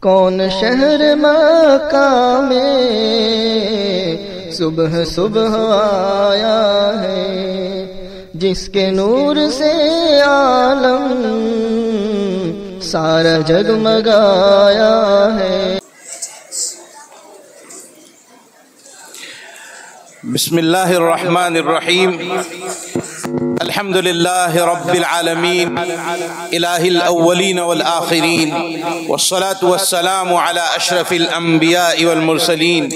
کون شہر مکہ میں صبح صبح آیا ہے، جس کے نور سے عالم سارا جگمگایا ہے۔ بسم اللہ الرحمن الرحیم، الحمد للہ رب العالمین، الہ الاولین والآخرین، والصلاة والسلام علی اشرف الانبیاء والمرسلین،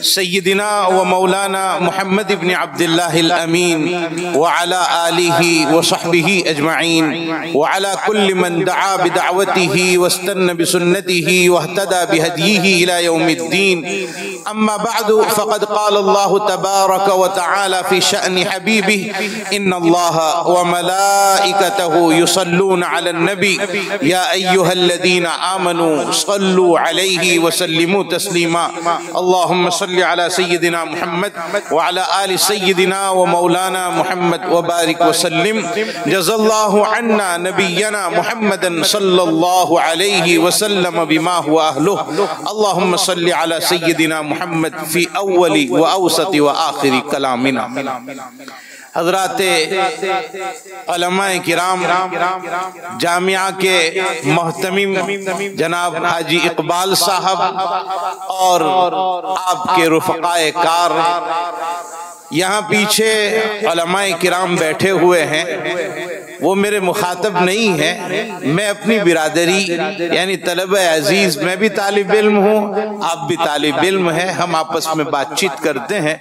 سیدنا و مولانا محمد بن عبد اللہ الامین، وعلی آلہ وصحبہ اجمعین، وعلی کل من دعا بدعوتہ واستنى بسنتہ واہتدى بہدیہ الى یوم الدین۔ اما بعد فقد قال اللہ تبارک وتعالی فی شأن حبیبہ، ان اللہ وملائکتہ یصلون علی النبی یا ایہا الذین آمنوا صلوا علیہ وسلموا تسلیما۔ اللہم صل علی سیدنا محمد وعلی آل سیدنا ومولانا محمد وبارک وسلم۔ جزا اللہ عنا نبینا محمدا صلی اللہ علیہ وسلم بما هو اہلہ۔ اللہم صل علی سیدنا محمد فی اول و اوسط و آخر کلامنا۔ حضرات علماء کرام، جامعہ کے محتمم جناب حاجی اقبال صاحب اور آپ کے رفقائے کار، یہاں پیچھے علماء کرام بیٹھے ہوئے ہیں، وہ میرے مخاطب نہیں ہیں، میں اپنی برادری یعنی طلبہ عزیز، میں بھی طالب علم ہوں، آپ بھی طالب علم ہیں، ہم آپس میں بات چیت کرتے ہیں،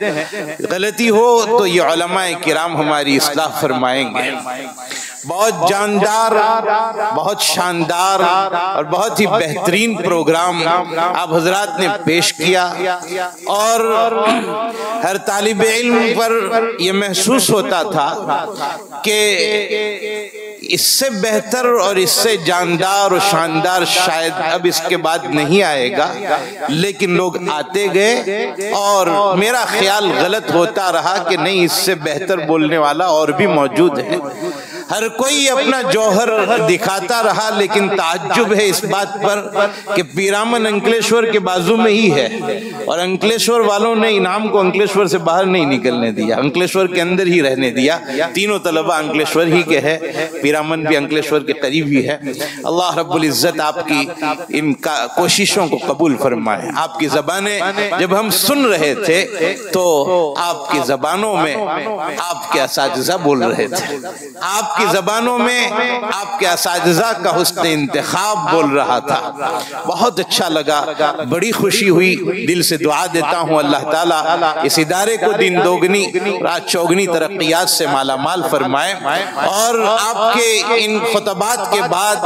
غلطی ہو تو یہ علماء کرام ہماری اصلاح فرمائیں گے۔ بہت جاندار، بہت شاندار اور بہت ہی بہترین پروگرام آپ حضرات نے پیش کیا، اور ہر طالب علم پر یہ محسوس ہوتا تھا کہ اس سے بہتر اور اس سے جاندار اور شاندار شاید اب اس کے بعد نہیں آئے گا، لیکن لوگ آتے گئے اور میرا خیال غلط ہوتا رہا کہ نہیں، اس سے بہتر بولنے والا اور بھی موجود ہے۔ ہر کوئی اپنا جوہر دکھاتا رہا، لیکن تعجب ہے اس بات پر کہ پیرامن انکلیشور کے بازو میں ہی ہے، اور انکلیشور والوں نے انعام کو انکلیشور سے باہر نہیں نکلنے دیا، انکلیشور کے اندر ہی رہنے دیا۔ تینوں طلبہ انکلیشور ہی کے ہیں، پیرامن بھی انکلیشور کے قریب ہی ہے۔ اللہ رب العزت آپ کی ان کوششوں کو قبول فرمائے۔ آپ کی زبانیں جب ہم سن رہے تھے تو آپ کی زبانوں میں آپ کے اساتذہ بول رہے تھے، آپ کی زبانوں میں آپ کے اساتذہ کا حسن انتخاب بول رہا تھا، بہت اچھا لگا، بڑی خوشی ہوئی۔ دل سے دعا دیتا ہوں اللہ تعالیٰ اس ادارے کو دن دوگنی رات چوگنی ترقیات سے مالا مال فرمائے، اور آپ کے ان خطبات کے بعد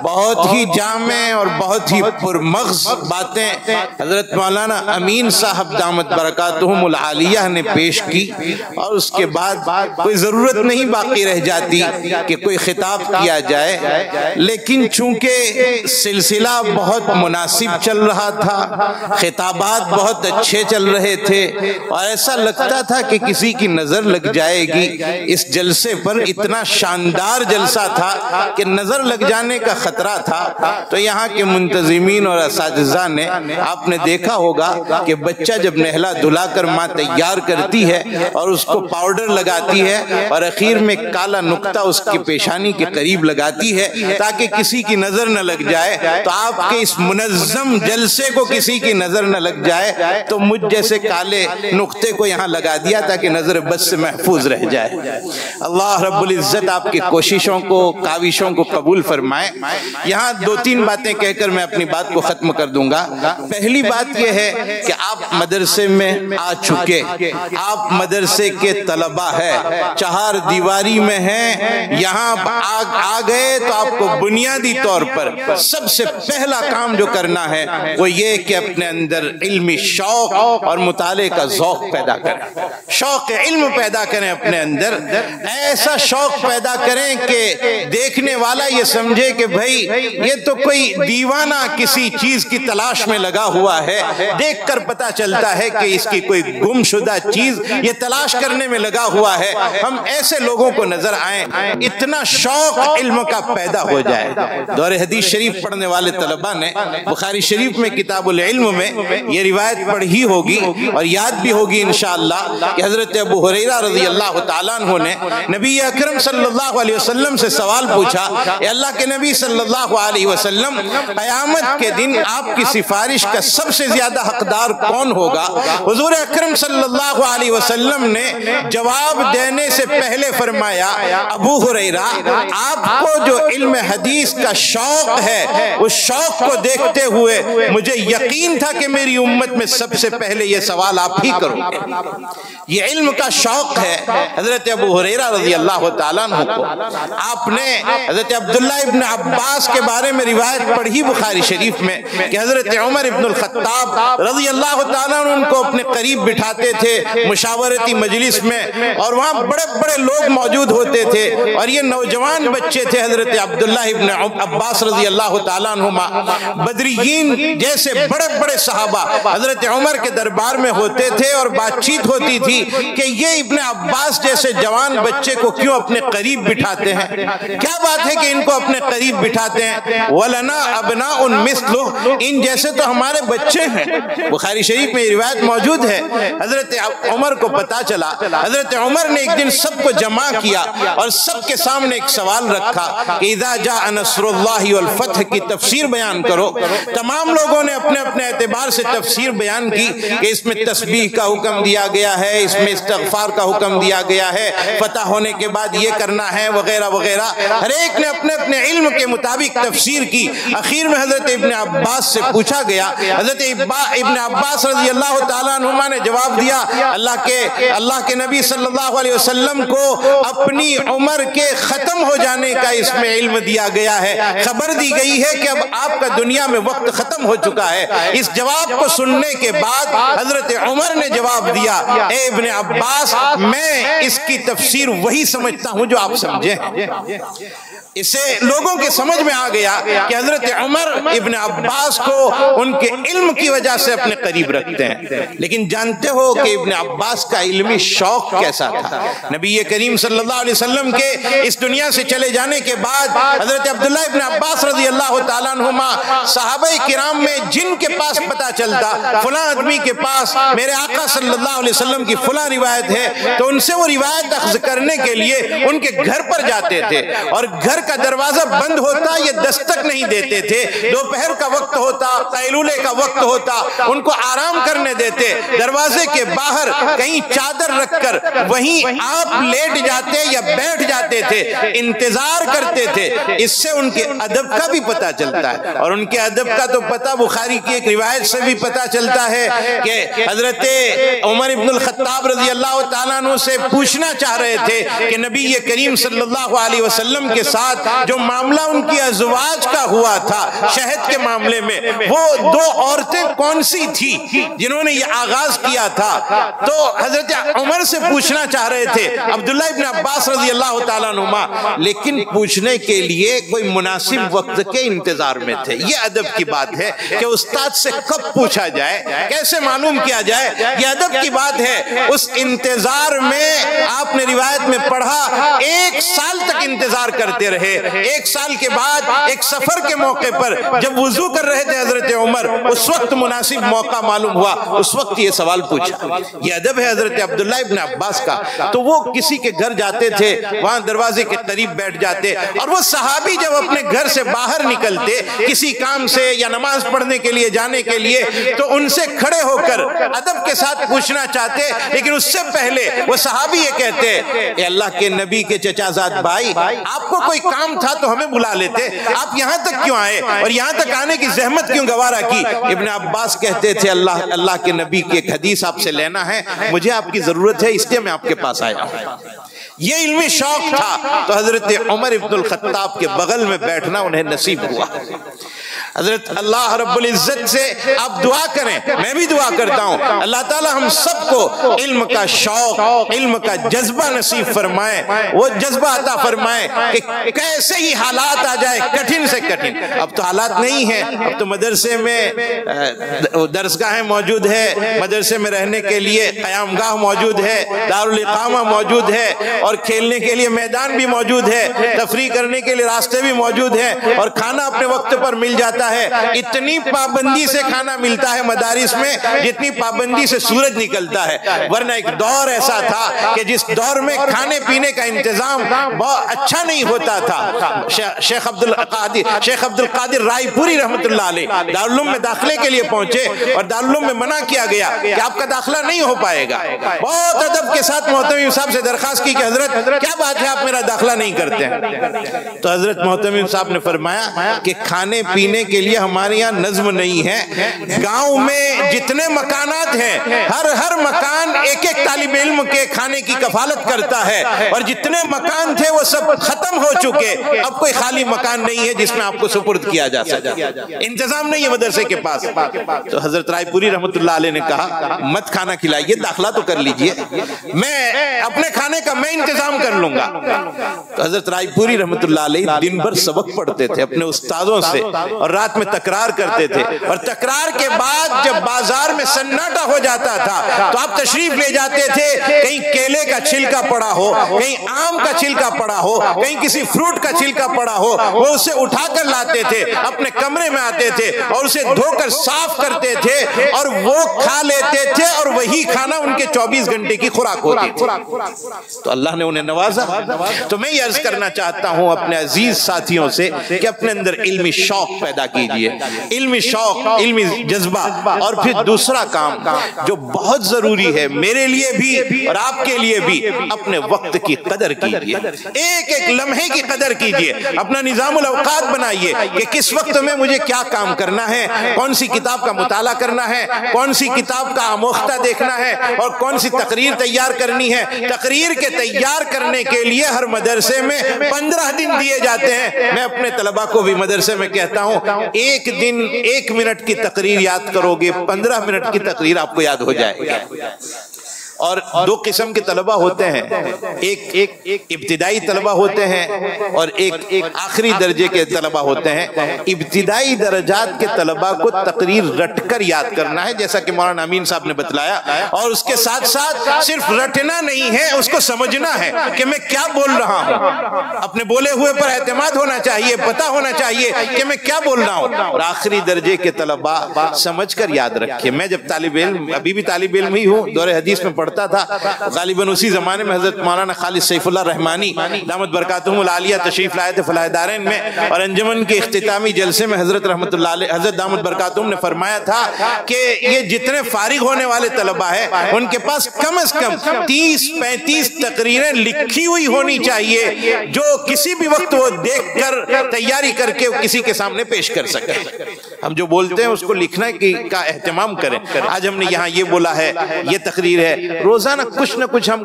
بہت ہی جامع اور بہت ہی پرمغز باتیں حضرت مولانا امین صاحب دامت برکاتہم العالیہ نے پیش کی، اور اس کے بعد کوئی ضرورت نہیں باقی رہ جاتی کہ کوئی خطاب کیا جائے، لیکن چونکہ سلسلہ بہت مناسب چل رہا تھا، خطابات بہت اچھے چل رہے تھے، اور ایسا لگتا تھا کہ کسی کی نظر لگ جائے گی اس جلسے پر، اتنا شاندار جلسہ تھا کہ نظر لگ جانے کا خطرہ تھا۔ تو یہاں کے منتظمین اور اساتذہ نے، آپ نے دیکھا ہوگا کہ بچہ جب نہلا دھلا کر ماں تیار کرتی ہے اور اس کو پاؤڈر لگاتی ہے اور اخیر میں کالا نقطہ اس کی پیشانی کے قریب لگاتی ہے تاکہ کسی کی نظر نہ لگ جائے، تو آپ کے اس منظم جلسے کو کسی کی نظر نہ لگ جائے تو مجھ جیسے کالے نقطے کو یہاں لگا دیا تاکہ نظر بد سے محفوظ رہ جائے۔ اللہ رب العزت آپ کی کوششوں کو، کاوشوں کو قبول فرمائے۔ یہاں دو تین باتیں کہہ کر میں اپنی بات کو ختم کر دوں گا۔ پہلی بات یہ ہے کہ آپ مدرسے میں آ چکے، آپ مدرسے کے طلبہ ہیں، چہار دیواری میں ہیں، یہاں آ گئے تو آپ کو بنیادی طور پر سب سے پہلا کام جو کرنا ہے وہ یہ کہ اپنے اندر علمی شوق اور مطالعے کا ذوق پیدا کریں، شوق علم پیدا کریں اپنے اندر، ایسا شوق پیدا کریں کہ دیکھنے والا یہ سمجھے کہ بھائی یہ تو کوئی دیوانہ کسی چیز کی تلاش میں لگا ہوا ہے، دیکھ کر پتا چلتا ہے کہ اس کی کوئی گم شدہ چیز یہ تلاش کرنے میں لگا ہوا ہے۔ ہم ایسے لوگوں کو نظر آئیں اتنا شوق علم کا پیدا ہو جائے. دور حدیث شریف پڑھنے والے طلبہ نے بخاری شریف میں کتاب العلم میں یہ روایت پڑھی ہوگی اور یاد بھی ہوگی انشاءاللہ کہ حضرت ابو ہریرہ رضی اللہ تعالیٰ عنہ نے نبی اکرم صلی اللہ علیہ وسلم سے سوال پوچھا، اے اللہ کے نبی صلی اللہ علیہ وسلم، قیامت کے دن آپ کی سفارش کا سب سے زیادہ حقدار کون ہوگا؟ حضور اکرم صلی اللہ علیہ وسلم نے جواب دینے سے پہلے فرمایا، ابو ہریرہ، آپ کو جو علم حدیث کا شوق ہے اس شوق کو دیکھتے ہوئے مجھے یقین تھا کہ میری امت میں سب سے پہلے یہ سوال آپ ہی کرو گے. یہ علم کا شوق ہے حضرت ابو ہریرہ رضی اللہ تعالیٰ عنہ کو. آپ نے حضرت عبداللہ ابن عباس کے بارے میں روایت پڑھی بخاری شریف میں کہ حضرت عمر ابن الخطاب رضی اللہ تعالیٰ عنہ ان کو اپنے قریب بٹھاتے تھے مشاورتی مجلس میں، اور وہاں بڑے بڑے لوگ موجود ہوتے تھے اور یہ نوجوان بچے تھے حضرت عبداللہ ابن عباس رضی اللہ تعالیٰ عنہما. بدریین جیسے بڑے بڑے صحابہ حضرت عمر کے دربار میں ہوتے تھے اور بات چیت ہوتی تھی کہ یہ ابن عباس جیسے جوان بچے کو کیوں اپنے قریب بٹھاتے ہیں، کیا بات ہے کہ ان کو اپنے قریب بٹھاتے ہیں. وَلَنَا أَبْنَاءٌ مِثْلُهُ، ان جیسے تو ہمارے بچے ہیں. بخاری شریف میں یہ روایت موجود ہے. حضرت عمر کو پتا چلا، حضرت عمر نے ایک دن سب کو جمع کیا اور سب کے سامنے ایک سوال رکھا کہ اذا جاء نصر اللہ والفتح کی تفسیر بیان کرو. تمام لوگوں نے اپنے اپنے اعتبار سے تفسیر بیان کی کہ اس میں تسبیح کا حکم دیا گیا ہے، اس میں استغفار کا حکم دیا گیا ہے، فتح ہونے کے بعد یہ کرنا ہے وغیرہ وغیرہ. ہر ایک نے اپنے اپنے علم کے مطابق تفسیر کی. اخیر میں حضرت ابن عباس سے پوچھا گیا. حضرت ابن عباس رضی اللہ تعالیٰ عنہما نے جواب دیا، اللہ کے نبی صلی اللہ علیہ وسلم کو اپنی عمر کے ختم ہو جانے کا اس میں علم دیا گیا ہے، خبر دی گئی ہے کہ اب آپ کا دنیا میں وقت ختم ہو چکا ہے. اس جواب کو سننے کے بعد حضرت عمر نے جواب دیا، اے ابن عباس، میں اس کی تفسیر وہی سمجھتا ہوں جو آپ سمجھے. اس سے لوگوں کے سمجھ میں آ گیا کہ حضرت عمر ابن عباس کو ان کے علم کی وجہ سے اپنے قریب رکھتے ہیں. لیکن جانتے ہو کہ ابن عباس کا علمی شوق کیسا تھا؟ نبی کریم صلی اللہ علیہ وسلم کے اس دنیا سے چلے جانے کے بعد حضرت عبداللہ ابن عباس رضی اللہ تعالیٰ عنہما صحابہ کرام میں جن کے پاس پتا چلتا فلاں آدمی کے پاس میرے آقا صلی اللہ علیہ وسلم کی فلاں روایت ہے، تو ان سے وہ روایت اخذ کرنے کے لیے ان کے گھر پر جاتے تھے، اور گھر کا دروازہ بند ہوتا، یہ دستک نہیں دیتے تھے. دوپہر کا وقت ہوتا، قیلولے کا وقت ہوتا، ان کو آرام کرنے دیتے. دروازے کے باہر کہیں چادر رکھ کر وہیں آپ لیٹ جاتے یا بیٹھ جاتے تھے، انتظار کرتے تھے. اس سے ان کے ادب کا بھی پتہ چلتا ہے، اور ان کے ادب کا تو پتہ بخاری کی ایک روایت سے بھی پتہ چلتا ہے کہ حضرت عمر ابن الخطاب رضی اللہ تعالیٰ عنہ سے پوچھنا چاہ رہے تھے کہ نبی کریم صلی اللہ علیہ وسلم کے ساتھ جو معاملہ ان کی ازواج کا ہوا تھا شہد کے معاملے میں، وہ دو عورتیں کون سی تھی جنہوں نے یہ آغاز کیا تھا. تو حضرت عمر سے پوچھنا چاہ رہے تھے عبداللہ ابن عباس رضی اللہ تعالیٰ عنہما، لیکن پوچھنے کے لیے کوئی مناسب وقت کے انتظار میں تھے. یہ ادب کی بات ہے کہ استاد سے کب پوچھا جائے، کیسے معلوم کیا جائے، یہ ادب کی بات ہے. اس انتظار میں آپ نے روایت میں پڑھا 1 سال تک انتظار کرتے رہے. 1 سال کے بعد ایک سفر کے موقع پر جب وضو کر رہے تھے حضرت عمر، اس وقت مناسب موقع معلوم ہوا، اس وقت یہ سوال پوچھا. یہ ادب ہے حضرت عبداللہ ابن عباس کا. تو وہ کسی کے گھر جاتے تھے، وہاں دروازے کے قریب بیٹھ جاتے، اور وہ صحابی جب اپنے گھر سے باہر نکلتے کسی کام سے یا نماز پڑھنے کے لیے جانے کے لیے، تو ان سے کھڑے ہو کر ادب کے ساتھ پوچھنا چاہتے، لیکن اس سے پہلے وہ صحابی یہ کہتے، اے اللہ کے نبی کے چچا زاد بھائی، آپ کو کوئی کام تھا تو ہمیں بلا لیتے، آپ یہاں تک کیوں آئے اور یہاں تک آنے کی زحمت کیوں گوارا کی؟ ابن عباس کہتے تھے اللہ کے نبی کی ایک حدیث آپ سے لینا ہے، مجھے آپ کی ضرورت ہے، اس لیے میں آپ کے پاس آیا ہوں. یہ علمی شوق تھا تو حضرت عمر ابن الخطاب کے بغل میں بیٹھنا انہیں نصیب ہوا. حضرت اللہ رب العزت سے آپ دعا کریں، میں بھی دعا کرتا ہوں، اللہ تعالی ہم سب کو علم کا شوق، علم کا جذبہ نصیب فرمائے، وہ جذبہ عطا فرمائے کہ کیسے ہی حالات آ جائے، کٹھن سے کٹھن. اب تو حالات نہیں ہیں، اب تو مدرسے میں درسگاہیں موجود ہے، مدرسے میں رہنے کے لیے قیام گاہ موجود ہے، دارالاقامہ موجود ہے، اور کھیلنے کے لیے میدان بھی موجود ہے، تفریح کرنے کے لیے راستے بھی موجود ہیں، اور کھانا اپنے وقت پر مل جاتا ہے۔ اتنی پابندی سے کھانا ملتا ہے مدارس میں جتنی پابندی سے سورج نکلتا ہے، ورنہ ایک دور ایسا تھا کہ جس دور میں کھانے پینے کا انتظام بہت اچھا نہیں ہوتا تھا۔ شیخ عبد القادر رائے پوری رحمت اللہ علیہ دارالعلوم میں داخلے کے لیے پہنچے اور دارالعلوم میں منع کیا گیا کہ آپ کا داخلہ نہیں ہو پائے گا۔ بہت ادب کے ساتھ محتمیم صاحب سے درخواست کی کہ حضرت کیا بات ہے آپ میرا داخلہ نہیں کرتے ہیں؟ تو حضرت محتمیم صاحب نے فرمایا کہ کھانے پینے کے لیے ہمارے یہاں نظم نہیں ہے، گاؤں میں جتنے مکانات ہیں ہر مکان ایک ایک طالب علم کے کھانے کی کفالت کرتا ہے، اور جتنے مکان تھے وہ سب ختم ہو چکے، اب کوئی خالی مکان نہیں ہے جس میں آپ کو سپرد کیا جا سکے، انتظام نہیں ہے مدرسے کے پاس۔ تو حضرت رائے پوری رحمت اللہ علیہ نے کہا مت کھانا کھلائیے، داخلہ تو کر لیجئے، میں اپنے کھانے کا میں انتظام کر لوں گا۔ تو حضرت رائے پوری رحمت اللہ علیہ دن بھر سبق پڑھتے تھے اپنے استادوں سے، اور رات میں تکرار کرتے تھے، اور تکرار کے بعد جب بازار میں سناٹا ہو جاتا تھا تو آپ تشریف لے جاتے تھے، کہیں کیلے کا چھلکا پڑا ہو، کہیں آم کا چھلکا پڑا ہو، کہیں کسی فروٹ کا چھلکا پڑا ہو، وہ اسے اٹھا کر لاتے تھے، اپنے کمرے میں آتے تھے اور اسے دھو کر صاف کرتے تھے، اور وہ کھا لیتے تھے، اور وہی کھانا ان کے 24 گھنٹے کی خوراک ہوتی تھی۔ تو اللہ نے انہیں نوازا۔ تو میں یہ عرض کرنا چاہتا ہوں اپنے عزیز ساتھیوں سے کہ اپنے اندر علمی شوق پیدا کیجئے، علمی شوق، علمی جذبہ، اور پھر دوسرا کام جو بہت ضروری ہے میرے لیے بھی اور آپ کے لیے بھی، اپنے وقت کی قدر کیجئے، ایک ایک لمحے کی قدر کیجئے، اپنا نظام الاوقات بنائیے کہ کس وقت میں مجھے کیا کام کرنا ہے، کون سی کتاب کا مطالعہ کرنا ہے، کون سی کتاب کا آموختہ دیکھنا ہے، اور کون سی تقریر تیار کرنی ہے۔ تقریر کے تیار کرنے کے لیے ہر مدرسے میں 15 دن دیے جاتے ہیں۔ میں اپنے طلباء کو بھی مدرسے میں کہتا ہوں ایک دن 1 منٹ کی تقریر یاد کرو گے، 15 منٹ کی تقریر آپ کو یاد ہو جائے گی۔ اور 2 قسم کے طلبہ ہوتے ہیں، ایک ابتدائی طلبہ ہوتے ہیں اور ایک آخری درجے کے طلبہ ہوتے ہیں۔ ابتدائی درجات کے طلبہ کو تقریر رٹ کر یاد کرنا ہے، جیسا کہ مولانا امین صاحب نے بتلایا، اور اس کے ساتھ ساتھ صرف رٹنا نہیں ہے، اس کو سمجھنا ہے کہ میں کیا بول رہا ہوں، اپنے بولے ہوئے پر اعتماد ہونا چاہیے، پتہ ہونا چاہیے کہ میں کیا بول رہا ہوں۔ اور آخری درجے کے طلبہ سمجھ کر یاد رکھے۔ میں جب طالب علم، ابھی بھی طالب علم ہی ہوں، دور حدیث میں پڑھتا تھا، غالباً اسی زمانے میں حضرت مولانا خالد سیف اللہ رحمانی دامت برکاتہم العالیہ تشریف لائے تھے فلاح دارین میں، اور انجمن کے اختتامی جلسے میں حضرت رحمت اللہ علیہ، حضرت دامت برکاتہم نے فرمایا تھا کہ یہ جتنے فارغ ہونے والے طلبہ ہیں ان کے پاس کم از کم 30-35 تقریریں لکھی ہوئی ہونی چاہیے، جو کسی بھی وقت وہ دیکھ کر تیاری کر کے کسی کے سامنے پیش کر سکے۔ ہم جو بولتے ہیں اس کو لکھنا کا اہتمام کریں۔ آج ہم نے یہاں یہ بولا ہے، یہ تقریر ہے، روزانہ کچھ نہ کچھ ہم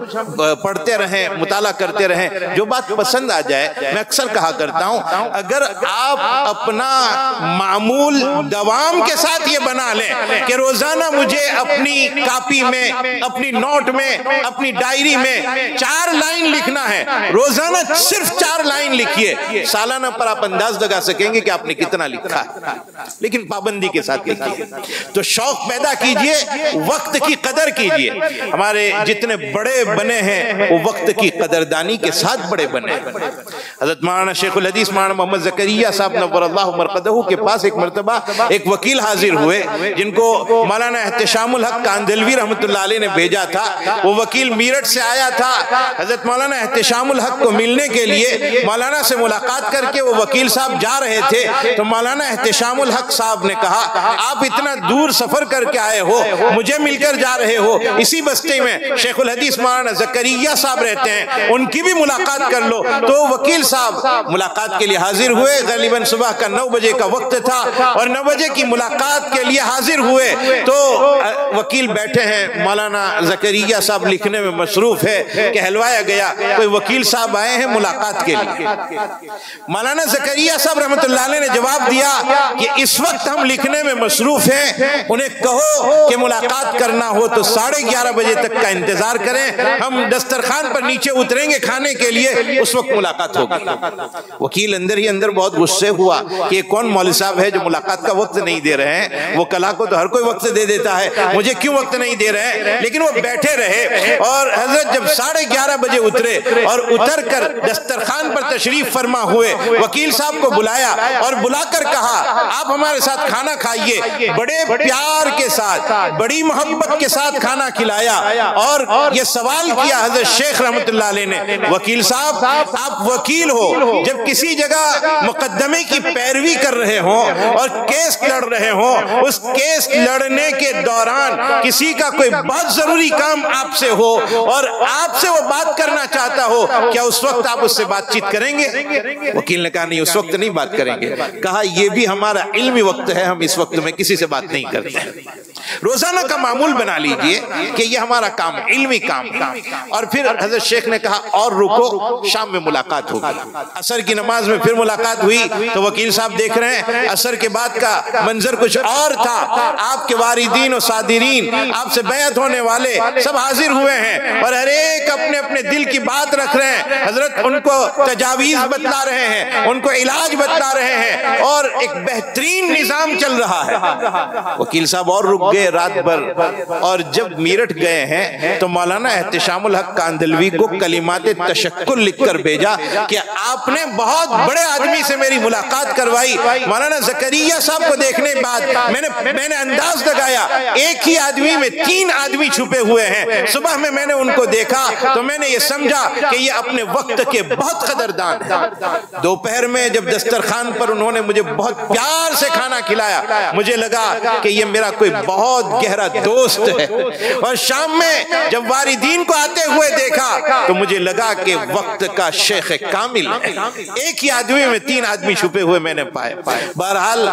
پڑھتے رہیں، مطالعہ کرتے رہیں، جو بات پسند آ جائے۔ میں اکثر کہا کرتا ہوں اگر آپ اپنا معمول دوام کے ساتھ یہ بنا لیں کہ روزانہ مجھے اپنی کاپی میں، اپنی نوٹ میں، اپنی ڈائری میں 4 لائن لکھنا ہے، روزانہ صرف 4 لائن لکھیے، سالانہ پر آپ انداز لگا سکیں گے کہ آپ نے کتنا لکھا ہے، لیکن پابندی کے ساتھ لکھیے۔ تو شوق پیدا کیجئے، وقت کی قدر کیجئے۔ ہمارے جتنے بڑے بنے ہیں وہ وقت کی قدردانی کے ساتھ بڑے بنے ہیں۔ حضرت مولانا شیخ الحدیث مولانا محمد زکریا صاحب نور اللہ مرقدہ کے پاس ایک مرتبہ ایک وکیل حاضر ہوئے جن کو مولانا احتشام الحق کاندھلوی رحمت اللہ علیہ نے بھیجا تھا۔ وہ وکیل میرٹھ سے آیا تھا، حضرت مولانا احتشام الحق کو ملنے کے لیے مولانا سے ملاقات کر کے وہ وکیل صاحب جا رہے تھے، تو مولانا احتشام الحق صاحب نے کہا آپ اتنا دور سفر کر کے آئے ہو، مجھے مل کر جا رہے ہو، اسی بستی میں شیخ الحدیث مولانا زکریا صاحب رہتے ہیں، ان کی بھی ملاقات کر لو۔ تو وکیل صاحب ملاقات کے لیے حاضر ہوئے، غالباً صبح کا 9 بجے کا وقت تھا، اور 9 بجے کی ملاقات کے لیے حاضر ہوئے تو وکیل بیٹھے ہیں، مولانا زکریا صاحب لکھنے میں مصروف ہے، کہلوایا گیا کوئی وکیل صاحب آئے ہیں ملاقات کے لیے۔ مولانا زکریا صاحب رحمت اللہ علیہ نے جواب دیا کہ اس وقت ہم لکھنے میں مصروف ہیں، انہیں کہو کہ ملاقات کرنا ہو تو 11:30 بجے تک کا انتظار کریں، ہم دسترخوان پر نیچے اتریں گے کھانے کے لیے، اس وقت ملاقات ہوگی۔ وکیل اندر ہی اندر بہت غصے ہوا کہ یہ کون مولوی صاحب ہے جو ملاقات کا وقت نہیں دے رہے ہیں؟ وہ کلا کو تو ہر کوئی وقت دے دیتا ہے، مجھے کیوں وقت نہیں دے رہے ہیں؟ لیکن وہ بیٹھے رہے، اور حضرت جب 11:30 بجے اترے اور اتر کر دسترخوان پر تشریف فرما ہوئے، وکیل صاحب کو بلایا اور بلا کر کہا آپ ہمارے ساتھ کھانا کھائیے۔ بڑے پیار کے ساتھ، بڑی محبت کے ساتھ کھانا کھلایا اور یہ سوال کیا حضرت شیخ رحمت اللہ علیہ نے، وکیل صاحب آپ وکیل ہو، جب کسی جگہ مقدمے کی پیروی کر رہے ہوں اور کیس لڑ رہے ہوں، اس کیس لڑنے کے دوران کسی کا کوئی بہت ضروری کام آپ سے ہو اور آپ سے وہ بات کرنا چاہتا ہو، کیا اس وقت آپ اس سے بات چیت کریں گے؟ وکیل نے کہا نہیں، اس وقت نہیں بات کریں گے۔ کہا یہ بھی ہمارا علمی وقت ہے، ہم اس وقت میں کسی سے بات نہیں کرتے۔ روزانہ کا معمول بنا لیجئے کہ یہ ہمارا کام، علمی کام۔ اور پھر حضرت شیخ نے کہا اور رکو، شام میں ملاقات ہوگی۔ عصر کی نماز میں پھر ملاقات ہوئی تو وکیل صاحب دیکھ رہے ہیں عصر کے بعد کا منظر کچھ اور تھا، آپ کے واردین و صادرین، آپ سے بیعت ہونے والے سب حاضر ہوئے ہیں اور ہر ایک اپنے اپنے دل کی بات رکھ رہے ہیں۔ حضرت ان کو تجاویز بتلا رہے ہیں، ان کو علاج بتلا رہے ہیں اور ایک بہترین نظام چل رہا ہے۔ وکیل صاحب اور رک گئے رات بھر، اور جب میرٹھ گئے ہیں تو مولانا احتشام الحق کاندھلوی کو کلمات تشکر لکھ کر بھیجا کہ آپ نے بہت بڑے آدمی سے میری ملاقات کروائی۔ مولانا زکریا صاحب کو دیکھنے کے بعد میں نے انداز لگایا ایک ہی آدمی میں 3 آدمی چھپے ہوئے ہیں۔ صبح میں نے ان کو دیکھا تو میں نے یہ سمجھا کہ یہ اپنے وقت کے بہت قدردان ہیں۔ دوپہر میں جب دسترخوان پر انہوں نے مجھے بہت پیار سے کھانا کھلایا، مجھے لگا کہ یہ میرا کوئی بہت گہرا دوست ہے، اور شام میں جب واردین کو آتے ہوئے دیکھا تو مجھے لگا کہ وقت کا شیخ کامل ہے۔ ایک ہی آدمی میں 3 آدمی چھپے ہوئے میں نے پائے۔ بہرحال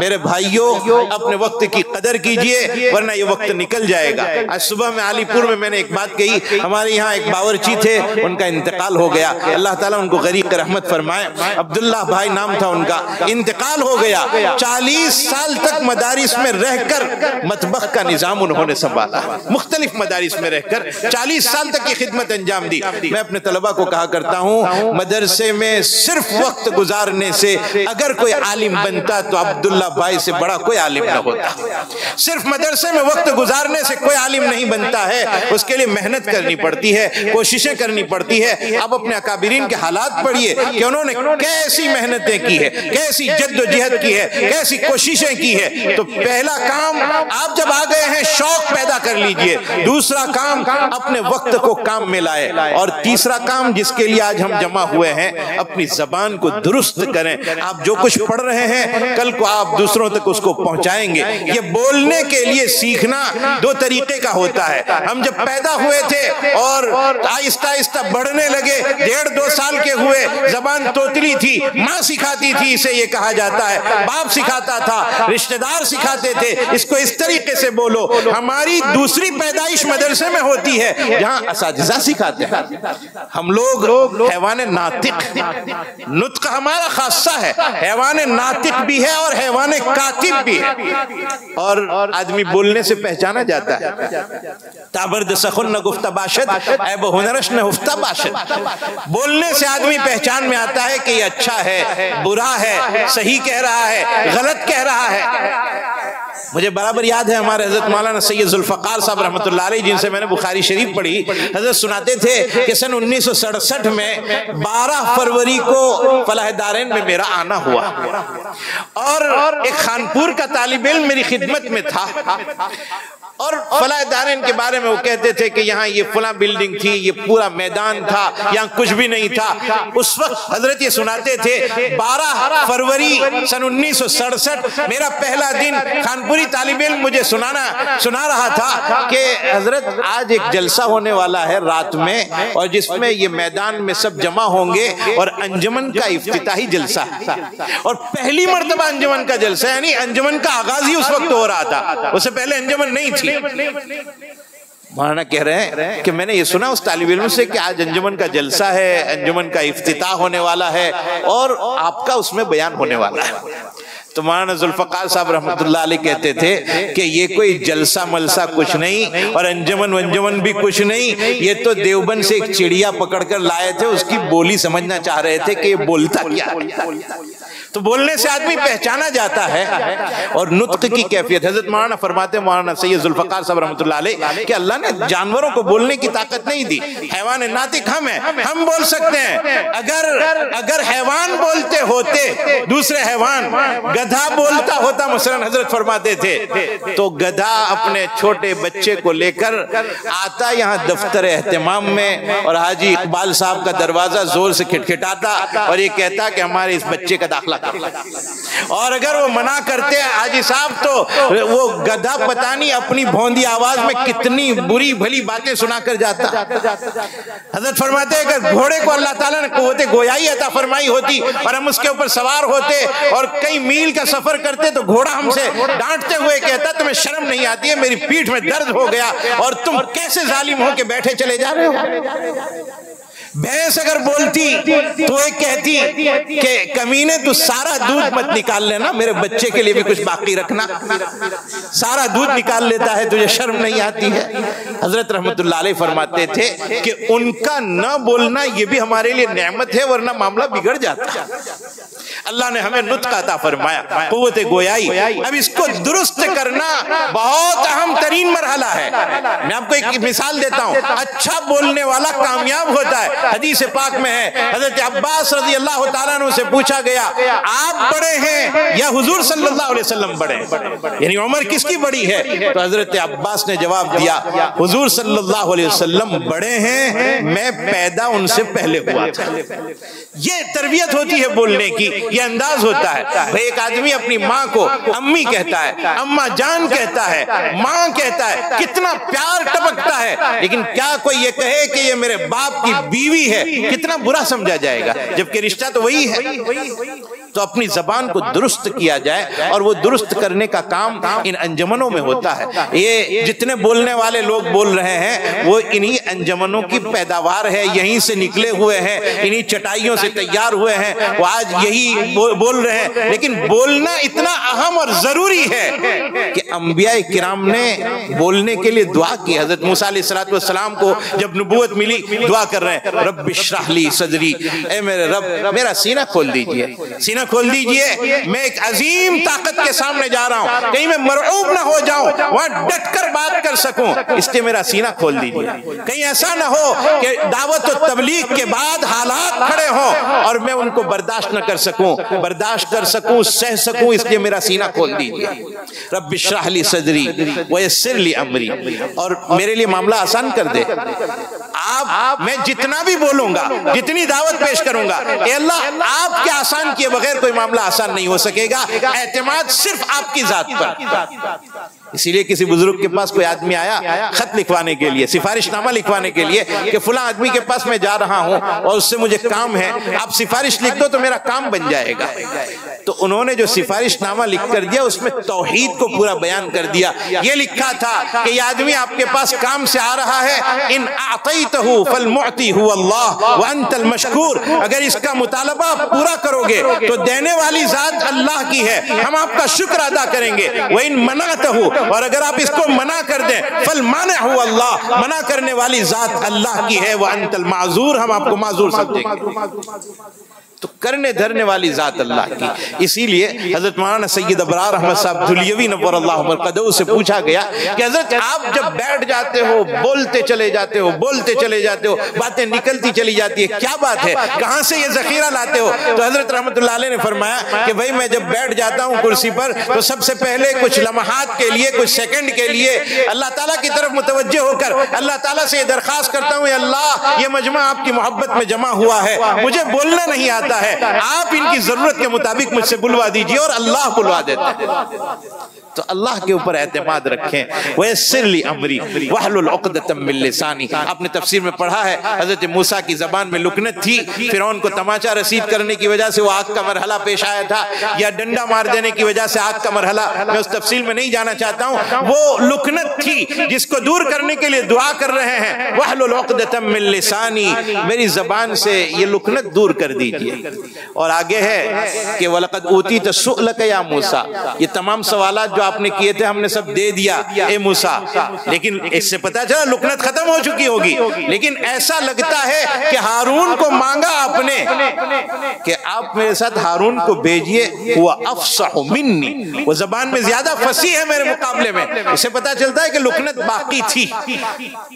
میرے بھائیوں، اپنے وقت کی قدر کیجئے ورنہ یہ وقت نکل جائے گا۔ آج صبح میں علی پور میں نے ایک بات کہی، ہمارے یہاں ایک باورچی تھے، ان کا انتقال ہو گیا، اللہ تعالیٰ ان کو غریق رحمت فرمائے، عبداللہ بھائی نام تھا ان کا، انتقال ہو گیا۔ 40 سال تک مدارس میں رہ کر مطبخ کا نظام انہوں نے سنبھالا، مختلف مدارس میں رہ کر 40 سال تک کی خدمت انجام دی۔ میں اپنے طلبہ کو کہا کرتا ہوں مدرسے میں صرف وقت گزارنے سے اگر کوئی عالم بنتا تو عبداللہ بھائی سے بڑا کوئی عالم نہ ہوتا۔ صرف مدرسے میں وقت گزارنے سے کوئی عالم نہیں بنتا ہے، اس کے لیے محنت کرنی پڑتی ہے، کوششیں کرنی پڑتی ہے۔ آپ اپنے اکابرین کے حالات پڑھیے کہ انہوں نے کیسی محنتیں کی ہے، کیسی جد و جہد کی ہے، کیسی کوششیں کی ہے۔ تو پہلا کام آپ جب آ گئے ہیں شوق پیدا کر لیجئے، دوسرا کام اپنے وقت کو کام میں لائے، اور تیسرا کام جس کے لیے آج ہم جمع ہوئے ہیں اپنی زبان کو درست کریں۔ آپ جو کچھ پڑھ رہے ہیں کل کو آپ دوسروں تک اس کو پہنچائیں گے۔ یہ بولنے کے لیے سیکھنا 2 طریقے کا ہوتا ہے۔ ہم جب پیدا ہوئے تھے اور آہستہ آہستہ بڑھنے لگے، 1.5-2 سال کے ہوئے، زبان توتلی تھی، ماں سکھاتی تھی اسے یہ کہا جاتا ہے، باپ سکھاتا تھا، رشتہ دار سکھاتے تھے اس کو اس طریقے سے بولو۔ ہماری دوسری پیدائش مدرسے میں ہوتی ہے جہاں اساتذہ سکھاتے ہیں۔ ہم لوگ حیوان ناطق، نطق ہمارا خاصہ ہے، حیوان ناطق بھی ہے اور حیوان کاتب بھی ہے، اور آدمی بولنے سے پہچانا جاتا ہے۔ تابرد سخن نہ گفتہ باشد، عیب و ہنرش نہ ہفتہ باشد۔ بولنے سے آدمی پہچان میں آتا ہے کہ یہ اچھا ہے، برا ہے، صحیح کہہ رہا ہے، غلط کہہ رہا ہے۔ مجھے برابر یاد ہے ہمارے حضرت مولانا سید ذوالفقار صاحب رحمۃ اللہ علیہ، جن سے میں نے بخاری شریف پڑھی، حضرت سناتے تھے کہ سن 1967 میں 12 فروری کو فلاح دارین میں میرا آنا ہوا، اور ایک خانپور کا طالب علم میری خدمت میں تھا، اور فلاح دارین کے بارے میں وہ کہتے تھے کہ یہاں یہ فلاں بلڈنگ تھی، یہ پورا میدان تھا، یہاں کچھ بھی نہیں تھا۔ اس وقت حضرت یہ سناتے تھے 12 فروری سن 1967 میرا پہلا دن، خانپوری طالب علم مجھے سنا رہا تھا کہ حضرت آج ایک جلسہ ہونے والا ہے رات میں، اور جس میں یہ میدان میں سب جمع ہوں گے اور انجمن کا افتتاحی جلسہ ہے، اور پہلی مرتبہ انجمن کا جلسہ، یعنی انجمن کا آغاز ہی اس وقت ہو رہا تھا، اس سے پہلے انجمن نہیں تھی۔ مولانا کہہ رہے ہیں کہ میں نے یہ سنا اس طالب علم سے کہ آج انجمن کا جلسہ ہے، انجمن کا افتتاح ہونے والا ہے اور آپ کا اس میں بیان ہونے والا ہے۔ تو مولانا ذوالفقار صاحب رحمۃ اللہ علیہ کہتے تھے کہ یہ کوئی جلسہ ملسہ کچھ نہیں اور انجمن ونجمن بھی کچھ نہیں، یہ تو دیوبند سے ایک چڑیا پکڑ کر لائے تھے، اس کی بولی سمجھنا چاہ رہے تھے کہ یہ بولتا کیا ہے۔ تو بولنے سے آدمی پہچانا جاتا ہے اور نطق کی کیفیت۔ حضرت مولانا فرماتے ہیں مولانا سید ذوالفقار صاحب رحمۃ اللہ علیہ کہ اللہ نے جانوروں کو بولنے کی طاقت نہیں دی، حیوان ناطق ہم ہیں، ہم بول سکتے ہیں۔ اگر حیوان بولتے ہوتے، دوسرے حیوان گدھا بولتا ہوتا مثلا حضرت فرماتے تھے، تو گدھا اپنے چھوٹے بچے کو لے کر آتا یہاں دفتر اہتمام میں اور حاجی اقبال صاحب کا دروازہ زور سے کھٹکھٹاتا اور یہ کہتا کہ ہمارے اس بچے کا داخلہ کر۔ اور اگر وہ منع کرتے حاجی صاحب تو وہ گدھا پتہ نہیں اپنی بھوندی آواز میں کتنی بری بھلی باتیں سنا کر جاتا۔ حضرت فرماتے ہیں کہ گھوڑے کو اللہ تعالیٰ نے قوت گویائی عطا فرمائی ہوتی اور ہم اس کے اوپر سوار ہوتے اور کئی میل کا سفر کرتے تو گھوڑا ہم سے ڈانٹتے ہوئے کہتا تمہیں شرم نہیں آتی ہے، میری پیٹھ میں درد ہو گیا اور تم کیسے ظالم ہو کے بیٹھے چلے جا رہے ہو۔ بھینس اگر بولتی تو ایک کہتی کہ کمینے تو سارا دودھ مت نکال لینا، میرے بچے کے لیے بھی کچھ باقی رکھنا، سارا دودھ نکال لیتا ہے، تجھے شرم نہیں آتی ہے۔ حضرت رحمت اللہ علیہ فرماتے تھے کہ ان کا نہ بولنا یہ بھی ہمارے لیے نعمت ہے، ورنہ معاملہ بگڑ جاتا۔ اللہ نے ہمیں نطق عطا فرمایا، قوت گویائی۔ اب اس کو درست کرنا بہت اہم ترین مرحلہ ہے۔ میں آپ کو ایک مثال دیتا ہوں، اچھا بولنے والا کامیاب ہوتا ہے۔ حدیث پاک میں ہے، حضرت عباس رضی اللہ تعالیٰ عنہ سے پوچھا گیا آپ بڑے ہیں یا حضور صلی اللہ علیہ وسلم بڑے ہیں، یعنی عمر کس کی بڑی ہے؟ تو حضرت عباس نے جواب دیا حضور صلی اللہ علیہ وسلم بڑے ہیں، میں پیدا ان سے پہلے ہوا تھا۔ یہ تربیت ہوتی ہے بولنے کی، یہ انداز ہوتا ہے۔ ایک آدمی اپنی ماں کو امی کہتا ہے، اماں جان کہتا ہے، ماں کہتا ہے، کتنا پیار ٹپکتا ہے، لیکن کیا کوئی یہ کہے کہ یہ میرے باپ کی بیوی ہے، کتنا برا سمجھا جائے گا، جبکہ رشتہ تو وہی ہے۔ تو اپنی زبان کو درست کیا جائے اور وہ درست کرنے کا کام ان انجمنوں میں ہوتا ہے۔ یہ جتنے بولنے والے لوگ بول رہے ہیں وہ انہی انجمنوں کی پیداوار ہے، یہیں سے نکلے ہوئے ہیں، انہی چٹائیوں سے تیار ہوئے ہیں، وہ آج یہی بول رہے ہیں۔ لیکن بولنا اتنا اہم اور ضروری ہے کہ انبیاء کرام نے بولنے کے لیے دعا کی۔ حضرت موسیٰ علیہ السلام کو جب نبوت ملی دعا کر رہے ہیں رب اشرح لی صدری، اے میرے رب میرا سینہ کھول دیجئے، سینہ کھول دیجئے، میں ایک عظیم طاقت کے سامنے جا رہا ہوں، کہیں میں مرعوب نہ ہو جاؤں، وہاں ڈٹ کر بات کر سکوں، اس لیے میرا سینہ کھول دیجئے۔ کہیں ایسا نہ ہو کہ دعوت و تبلیغ کے بعد حالات کھڑے ہوں اور میں ان کو برداشت نہ کر سکوں، برداشت کر سکوں، سہ سکوں، اس لیے میرا سینہ کھول دیجئے۔ رب اشرح لی صدری ویسر لی امری، اور میرے لیے معاملہ آسان کر دے۔ میں جتنا بھی بولوں گا، جتنی دعوت پیش کروں گا، اے اللہ آپ کے آسان کیے بغیر کوئی معاملہ آسان نہیں ہو سکے گا، اعتماد صرف آپ کی ذات پر۔ اسی لیے کسی بزرگ کے پاس کوئی آدمی آیا خط لکھوانے کے لیے، سفارش نامہ لکھوانے کے لیے کہ فلاں آدمی کے پاس میں جا رہا ہوں اور اس سے مجھے کام ہے، آپ سفارش لکھ دو تو میرا کام بن جائے گا۔ تو انہوں نے جو سفارش نامہ لکھ کر دیا اس میں توحید کو پورا بیان کر دیا۔ یہ لکھا تھا کہ یہ آدمی آپ کے پاس کام سے آ رہا ہے، ان اعطیتہ فالمعطی هو اللہ وانت المشکور، اگر اس کا مطالبہ پورا کرو گے تو دینے والی ذات اللہ کی ہے، ہم آپ کا شکر ادا کریں گے، وان منعتہ، اور اگر آپ اس کو منع کر دیں فالمانع هو اللہ، منع کرنے والی ذات اللہ کی ہے، وانت المعذور، ہم آپ کو معذور سمجھیں گے۔ تو کرنے دھرنے والی ذات اللہ کی۔ اسی لیے حضرت مولانا سید ابرار احمد صاحب دھلیوی نور اللہ مرقدہ سے پوچھا گیا کہ حضرت آپ جب بیٹھ جاتے ہو بولتے چلے جاتے ہو، بولتے چلے جاتے ہو، باتیں نکلتی چلی جاتی ہے، کیا بات ہے، کہاں سے یہ ذخیرہ لاتے ہو؟ تو حضرت رحمت اللہ علیہ نے فرمایا کہ بھائی میں جب بیٹھ جاتا ہوں کرسی پر تو سب سے پہلے کچھ لمحات کے لیے، کچھ سیکنڈ کے لیے اللہ تعالیٰ کی طرف متوجہ ہو کر اللہ تعالیٰ سے یہ درخواست کرتا ہوں، اللہ یہ مجمع آپ کی محبت میں جمع ہوا ہے، مجھے بولنا نہیں آتا ہے، آپ ان کی ضرورت کے مطابق مجھ سے بلوا دیجئے، اور اللہ بلوا دیتا ہے۔ تو اللہ کے اوپر اعتماد رکھیں. وَيَسِّرْ لِي أَمْرِي وَاحْلُلْ عُقْدَةً مِّن لِّسَانِي. آپ نے تفسیر میں پڑھا ہے حضرت موسیٰ کی زبان میں لکنت تھی. فرعون کو تماچا رسید کرنے کی وجہ سے وہ آگ کا مرحلہ پیش آیا تھا, یا ڈنڈا مار دینے کی وجہ سے آگ کا مرحلہ, میں اس تفصیل میں نہیں جانا چاہتا ہوں. وہ لکنت تھی جس کو دور کرنے کے لیے دعا کر رہے ہیں. وَاحْلُلْ عُقْدَةً مِّن لِّسَانِي, میری زبان سے یہ لکنت دور کر دیجئے. اور آگے ہے کہ وَلَقَدْ أُوتِيتَ سُؤْلَكَ يَا مُوسَىٰ, یہ تمام سوالات جو آپ نے کیے تھے ہم نے سب دے دیا اے موسیٰ. لیکن اس سے پتہ چلا لکنت ختم ہو چکی ہوگی, لیکن ایسا لگتا ہے کہ ہارون کو مانگا آپ نے کہ آپ میرے ساتھ ہارون کو بھیجئے, وہ افصح منی, وہ زبان میں زیادہ فصیح ہے میرے مقابلے میں. اس سے پتہ چلتا ہے کہ لکنت باقی تھی.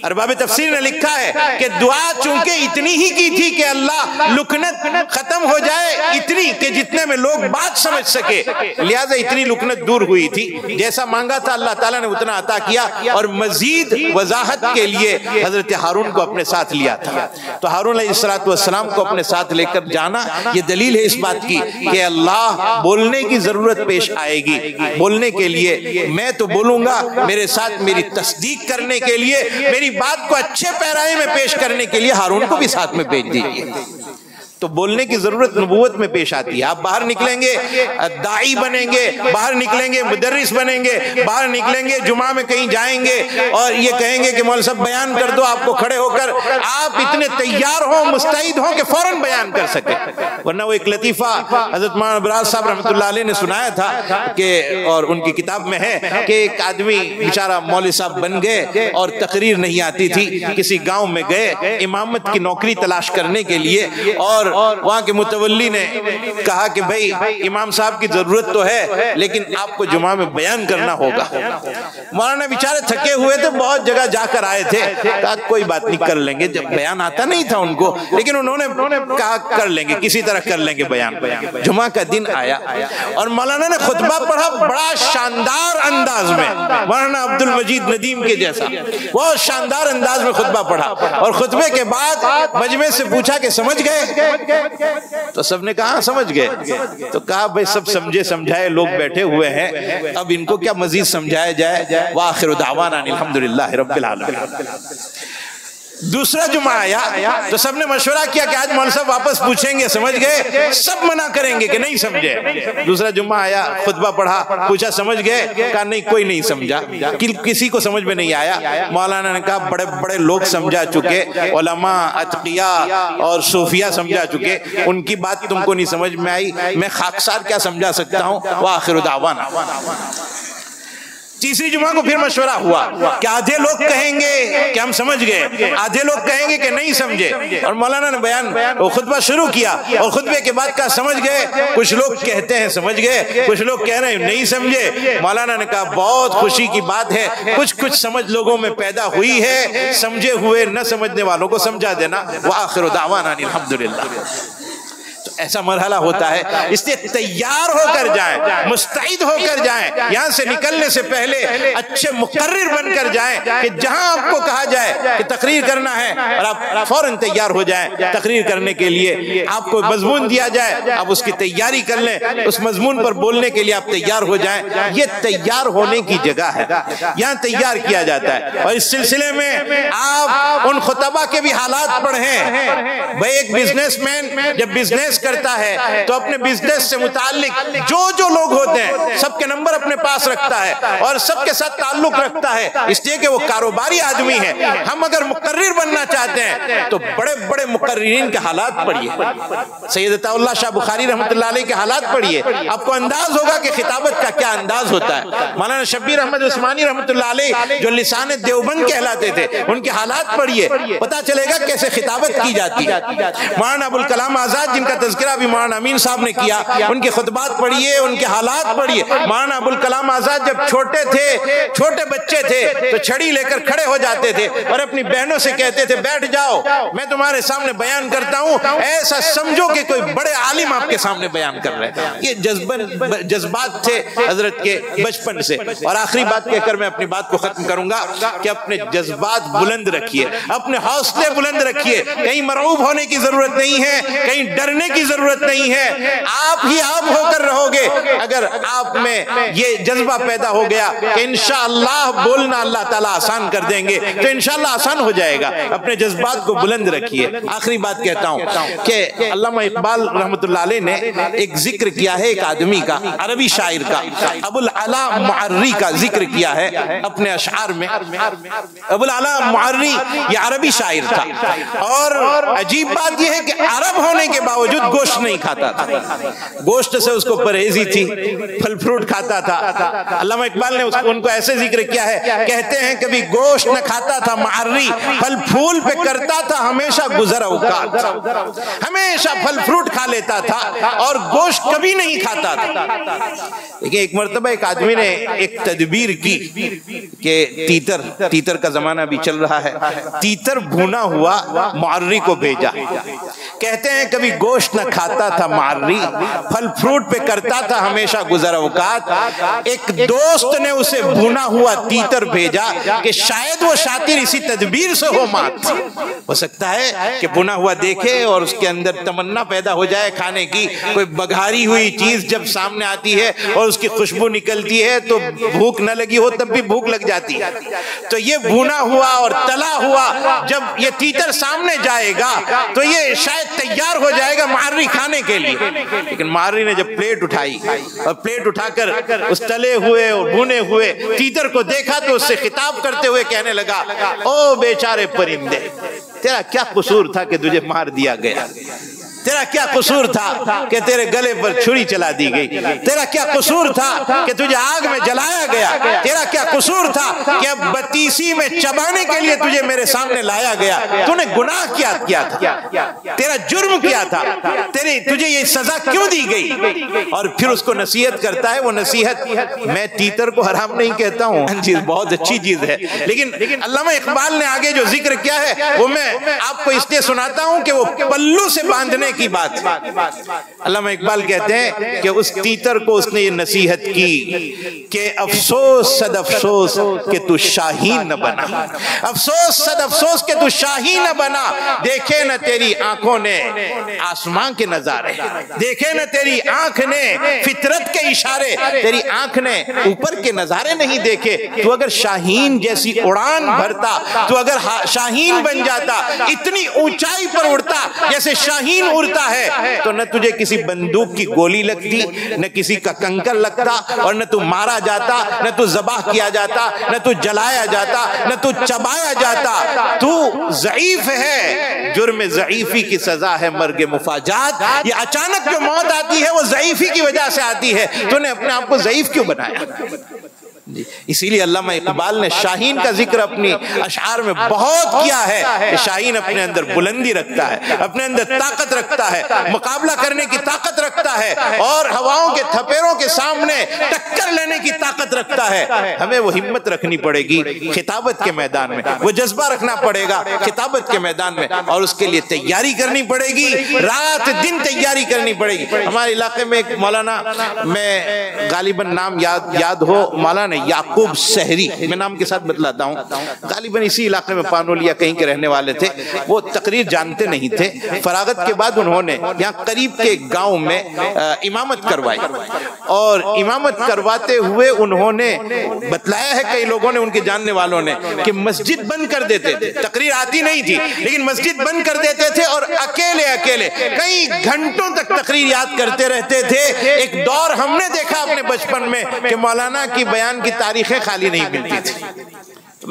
ارباب تفسیر نے لکھا ہے کہ دعا چونکہ اتنی ہی کی تھی کہ اللہ لکنت ختم ہو جائے, اتنی کہ جتنے میں لوگ بات سمجھ سکے, لہذا اتنی لکنت دور ہوئی تھی. جیسا مانگا تھا اللہ تعالیٰ نے اتنا عطا کیا, اور مزید وضاحت کے لیے حضرت ہارون کو اپنے ساتھ لیا تھا. تو ہارون علیہ السلام کو اپنے ساتھ لے کر جانا یہ دلیل ہے اس بات کی کہ اللہ بولنے کی ضرورت پیش آئے گی. بولنے کے لیے میں تو بولوں گا, میرے ساتھ میری تصدیق کرنے کے لیے, میری بات کو اچھے پیرائے میں پیش کرنے کے لیے ہارون کو بھی ساتھ میں بھیج دیجیے. تو بولنے کی ضرورت نبوت میں پیش آتی ہے. آپ باہر نکلیں گے داعی بنیں گے, باہر نکلیں گے مدرس بنیں گے, باہر نکلیں گے جمعہ میں کہیں جائیں گے اور یہ کہیں گے کہ مولوی صاحب بیان کر دو, آپ کو کھڑے ہو کر آپ اتنے تیار ہوں, مستعد ہوں کہ فوراً بیان کر سکیں. ورنہ وہ ایک لطیفہ حضرت مولانا ابراز صاحب رحمۃ اللہ علیہ نے سنایا تھا کہ, اور ان کی کتاب میں ہے کہ ایک آدمی بیچارہ مولوی صاحب بن گئے اور تقریر نہیں آتی تھی, کسی گاؤں میں گئے امامت کی نوکری تلاش کرنے کے لیے, اور وہاں کے متولی نے کہا کہ بھئی امام صاحب کی ضرورت تو ہے لیکن آپ کو جمعہ میں بیان کرنا ہوگا. مولانا بیچارے تھکے ہوئے تھے, بہت جگہ جا کر آئے تھے, کہا کوئی بات نہیں کر لیں گے. جب بیان آتا نہیں تھا ان کو, لیکن انہوں نے کہا کر لیں گے, کسی طرح کر لیں گے بیان. جمعہ کا دن آیا اور مولانا نے خطبہ پڑھا بڑا شاندار انداز میں, مولانا عبد المجید ندیم کے جیسا بہت شاندار انداز میں خطبہ پڑھا. اور خطبے کے بعد مجمع سے پوچھا کہ سمجھ گئے؟ تو سب نے کہا سمجھ گئے. تو کہا بھئی سب سمجھے سمجھائے لوگ بیٹھے ہوئے ہیں, اب ان کو کیا مزید سمجھایا جائے. وآخر دعوانا الحمدللہ رب العالمین. دوسرا جمعہ آیا تو سب نے مشورہ کیا کہ آج مولوی صاحب واپس پوچھیں گے سمجھ گئے, سب منع کریں گے کہ نہیں سمجھے. دوسرا جمعہ آیا, خطبہ پڑھا, پوچھا سمجھ گئے؟ کہا نہیں کوئی نہیں سمجھا, کسی کو سمجھ میں نہیں آیا. مولانا نے کہا بڑے بڑے لوگ سمجھا چکے, علماء اتقیاء اور صوفیاء سمجھا چکے, ان کی بات تم کو نہیں سمجھ میں آئی, میں خاکسار کیا سمجھا سکتا ہوں. وآخر دعوانا. تیسری جمعہ کو پھر مشورہ ہوا کہ آدھے لوگ کہیں گے کہ ہم سمجھ گئے, آدھے لوگ کہیں گے کہ نہیں سمجھے. اور مولانا نے بیان خطبہ شروع کیا اور خطبے کے بعد کہا سمجھ گئے. کچھ لوگ کہتے ہیں سمجھ گئے, کچھ لوگ کہہ رہے ہیں نہیں سمجھے. مولانا نے کہا بہت خوشی کی بات ہے, کچھ سمجھ لوگوں میں پیدا ہوئی ہے, سمجھے ہوئے نہ سمجھنے والوں کو سمجھا دینا. وآخر دعوانا الحمدللہ. ایسا مرحلہ ہوتا ہے, اس لیے تیار ہو کر جائیں, مستعد ہو کر جائیں, یہاں سے نکلنے سے پہلے اچھے مقرر بن کر جائیں کہ جہاں آپ کو کہا جائے کہ تقریر کرنا ہے اور آپ فوراً تیار ہو جائیں تقریر کرنے کے لیے. آپ کو مضمون دیا جائے آپ اس کی تیاری کر لیں, اس مضمون پر بولنے کے لیے آپ تیار ہو جائیں. یہ تیار ہونے کی جگہ ہے, یہاں تیار کیا جاتا ہے. اور اس سلسلے میں آپ ان خطبہ کے بھی حالات پڑھیں. بھئی ایک بزنس مین جب بزنس کرتا ہے تو اپنے بزنس سے متعلق جو لوگ ہوتے ہیں سب کے نمبر اپنے پاس رکھتا ہے اور سب کے ساتھ تعلق رکھتا ہے, اس لیے کہ وہ کاروباری آدمی ہے. ہم اگر مقرر بننا چاہتے ہیں تو بڑے بڑے مقررین کے حالات پڑھیے, سید عطا اللہ شاہ بخاری رحمۃ اللہ علیہ کے حالات پڑھیے, آپ کو انداز ہوگا کہ خطابت کا کیا انداز ہوتا ہے. مولانا شبیر احمد عثمانی رحمۃ اللہ علیہ جو لسان دیوبند کہلاتے تھے, ان کے حالات پڑھیے, پتا چلے گا کیسے خطابت کی جاتی ہے. مولانا ابوالکلام آزاد جن کا تذکرہ بھی مولانا امین صاحب نے کیا, ان کے خطبات پڑھیے, ان کے حالات پڑھیے. مولانا ابوالکلام آزاد جب چھوٹے تھے, چھوٹے بچے تھے تو چھڑی لے کر کھڑے ہو جاتے تھے اور اپنی بہنوں سے کہتے تھے بیٹھ جاؤ میں تمہارے سامنے بیان کرتا ہوں, ایسا سمجھو کہ کوئی بڑے عالم آپ کے سامنے بیان کر رہے ہیں. یہ جذبات تھے حضرت کے بچپن سے. اور آخری بات کہہ کر میں اپنی بات کو ختم کروں گا کہ اپنے جذبات بلند رکھیے, اپنے حوصلے بلند رکھیے. کہیں مرعوب ہونے کی ضرورت نہیں ہے, کہیں ڈرنے کی ضرورت نہیں ہے، آپ ہی آپ ہو کر رہو گے۔ اگر آپ میں یہ جذبہ پیدا ہو گیا کہ انشاءاللہ بولنا اللہ تعالیٰ آسان کر دیں گے تو انشاءاللہ آسان ہو جائے گا۔ اپنے جذبات کو بلند رکھیے۔ آخری بات کہتا ہوں کہ علامہ اقبال رحمۃ اللہ علیہ نے ایک ذکر کیا ہے ایک آدمی کا، عربی شاعر کا، ابو العلا معری کا ذکر کیا ہے اپنے اشعار میں۔ ابو العلا معری یہ عربی شاعر تھا، اور عجیب بات یہ ہے کہ عرب ہونے کے باوجود گوشت نہیں کھاتا تھا، گوشت سے اس کو پرہیزی تھی، پھل فروٹ کھاتا تھا۔ علامہ اقبال نے ان کو ایسے ذکر کیا ہے، کہتے ہیں کبھی گوشت نہ کھاتا تھا معری، پھل پھول پہ کرتا تھا ہمیشہ گزر اوقات، ہمیشہ پھل فروٹ کھا لیتا تھا اور گوشت کبھی نہیں کھاتا تھا۔ لیکن ایک مرتبہ ایک آدمی نے ایک تدبیر کی کہ تیتر کا زمانہ بھی چل رہا ہے، تیتر بھونا ہوا معری کو بھیجا۔ کہتے ہیں کبھی گوشت نہ کھاتا تھا معری، پھل فروٹ پہ کرتا تھا ہمیشہ گزر اوقات۔ ایک دوست نے اسے بھونا ہوا تیتر بھیجا کہ شاید وہ شاطر اسی تدبیر سے ہو مات، ہو سکتا ہے کہ بھونا ہوا دیکھے اور اس کے اندر تمنا پیدا ہو جائے کھانے کی۔ کوئی بگھاری ہوئی چیز جب سامنے آتی ہے اور اس کی خوشبو نکلتی ہے تو بھوک نہ لگی ہو تب بھی بھوک لگ جاتی ہے۔ تو یہ بھونا ہوا اور تلا ہوا جب یہ تیتر سامنے جائے گا تو یہ شاید تیار ہو جائے گا معری کھانے کے لیے۔ لیکن معری نے جب پلیٹ اٹھائی اور پلیٹ اٹھا کر اس تلے ہوئے اور بھونے ہوئے تیتر کو دیکھا تو اس سے خطاب کرتے ہوئے کہنے لگا، او بیچارے پرندے، تیرا کیا قصور تھا کہ تجھے مار دیا گیا؟ تیرا کیا قصور تھا کہ تیرے گلے پر چھری چلا دی گئی؟ تیرا کیا قصور تھا کہ تجھے آگ میں جلایا گیا؟ تیرا کیا قصور تھا کہ اب بتیسی میں چبانے کے لیے تجھے میرے سامنے لایا گیا؟ تو نے گناہ کیا تھا؟ تیرا جرم کیا تھا؟ تجھے یہ سزا کیوں دی گئی؟ اور پھر اس کو نصیحت کرتا ہے۔ وہ نصیحت میں تیتر کو حرام نہیں کہتا ہوں، چیز بہت اچھی چیز ہے، لیکن علامہ اقبال نے آگے جو ذکر کیا ہے وہ میں آپ کو اس لیے سناتا ہوں کہ وہ پلو سے باندھنے کی بات۔ علامہ اقبال کہتے ہیں کہ اس تیتر کو اس نے یہ نصیحت کی کہ افسوس صد افسوس کہ تو شاہین نہ بنا، افسوس صد افسوس کہ تو شاہین نہ بنا۔ دیکھے نہ تیری آنکھوں نے آسمان کے نظارے، دیکھے نہ تیری آنکھ نے فطرت کے اشارے، تیری آنکھ نے اوپر کے نظارے نہیں دیکھے۔ تو اگر شاہین جیسی اڑان بھرتا، تو اگر شاہین بن جاتا، اتنی اونچائی پر اڑتا جیسے شاہین اڑتا ہے، تو نہ تجھے کسی بندوق کی گولی لگتی، نہ کسی کا کنکر لگتا، اور نہ تو مارا جاتا، نہ تو ذبح کیا جاتا، نہ تو جلایا جاتا، نہ تو چبایا جاتا۔ تو ضعیف ہے، جرم ضعیفی کی سزا ہے مرگ مفاجات۔ یہ اچانک جو موت آتی ہے وہ ضعیفی کی وجہ سے آتی ہے، تو نے اپنے آپ کو ضعیف کیوں بنایا؟ اسی لیے علامہ اقبال نے شاہین کا ذکر اپنی اشعار میں بہت کیا ہے کہ شاہین اپنے اندر بلندی رکھتا ہے، اپنے اندر طاقت رکھتا ہے، مقابلہ کرنے کی طاقت رکھتا ہے، اور ہواؤں کے تھپیروں کے سامنے ٹکر لینے کی طاقت رکھتا ہے۔ ہمیں وہ ہمت رکھنی پڑے گی خطابت کے میدان میں، وہ جذبہ رکھنا پڑے گا خطابت کے میدان میں، اور اس کے لیے تیاری کرنی پڑے گی، رات دن تیاری کرنی پڑے گی۔ ہمارے علاقے میں ایک مولانا، میں غالباً نام یاد ہو، مولانا یعقوب سحری، میں نام کے ساتھ بتلاتا ہوں، غالباً اسی علاقے میں پانولیا کہیں کے رہنے والے تھے۔ وہ تقریر جانتے نہیں تھے، فراغت کے بعد انہوں نے یہاں قریب کے گاؤں میں امامت کروائی، اور امامت کرواتے ہوئے انہوں نے بتلایا ہے کئی لوگوں نے، ان کے جاننے والوں نے، کہ مسجد بند کر دیتے تھے، تقریر آتی نہیں تھی لیکن مسجد بند کر دیتے تھے اور اکیلے کئی گھنٹوں تک تقریر یاد کرتے رہتے تھے۔ ایک دور ہم نے دیکھا اپنے بچپن میں کہ مولانا کی بیان کی تاریخیں خالی نہیں ملتی تھی۔